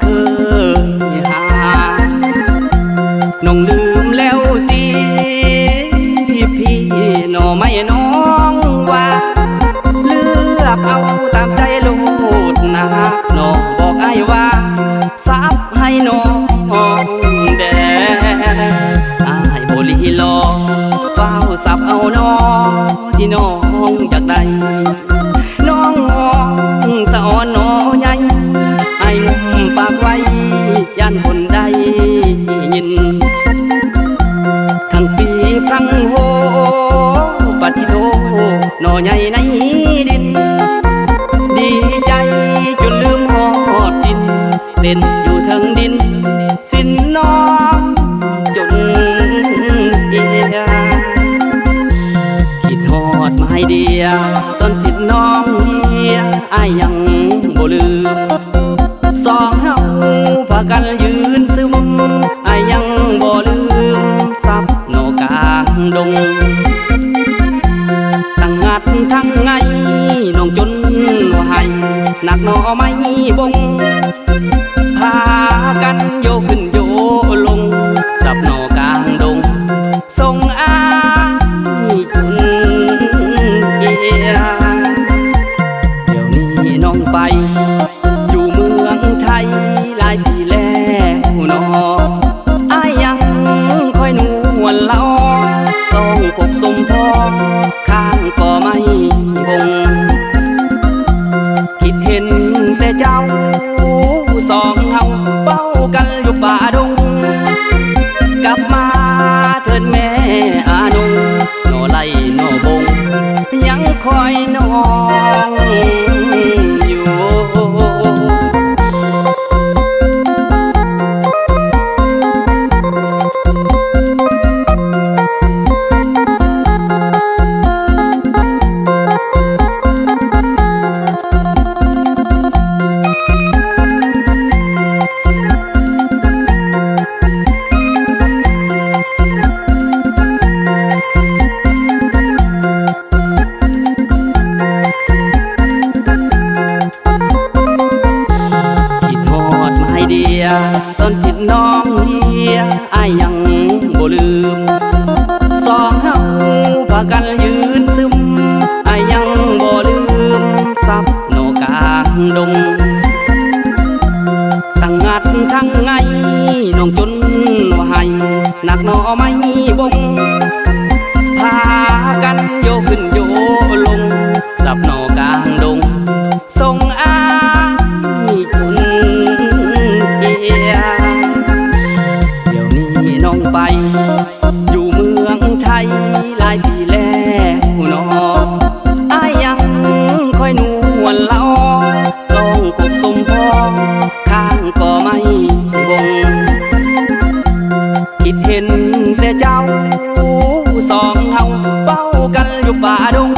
เคยหาน้องลืมแล้วตีพี่น้อไม่น้องว่าเลือกเอาตามใจโลดนะน้องบอกไอ้ว่าซับให้น้องแดไอ้โบลีลอเฝ้าสับเอาน้องที่น้องอยากได้น้องมองสะอ่อนน้อใหญ่ไอ้งุ่มปากไว้ยันคนใดยินทั้งปีทั้งโหปฏิโทหน่อใหญ่ในดินดีใจจนลืมหอดสินเล่นอยู่เทิงดินสินน้องจนเอียคิดหอดไม้เดียตอนสินน้องเฮียอ้ายยังบ่ลืมสองเฮาพากันยืนซึมอ้ายยังบ่ลืมซับโนกลางดงทั้งงัดทั้งไงน้องจนว่าให้หนักหนอไม่บงพากันโยขึ้นโยลงสับหนอกลางดงส่งอ้ายจนเอียเดี๋ยวนี้น้องไปอยู่เมืองไทยหลายปีแล้วนออ้ายยังคอยนวลละอต้องกบสมพอข้างก็ไม่บงคิดเห็นแต่เจ้าสองเฮาเป้ากันอยู่ป่าดงกลับมาเถิดแม่อานุงโนไล่โนบงยังคอยน้องอยู่ตอนสิน้องเฮียอ้ายยังบ่ลืมสองเฮาพากันยืนซึมอ้ายยังบ่ลืมซับโนกลางดงทั้งงัดทั้งไงน้องจนว่าให้หนักหนอไม่บงพากันโยขึ้นโยลงซับโนกลางดงส่งอ้ายจนเอียเดี๋ยวนี้น้องไปอยู่เมืองไทยหลายปีแล้วนออ้ายยังคอยนวลละอต้องกบสมพอข้างก็ไม่บงคิดเห็นแต่เจ้าสองเฮาเป้ากันอยู่ป่าดง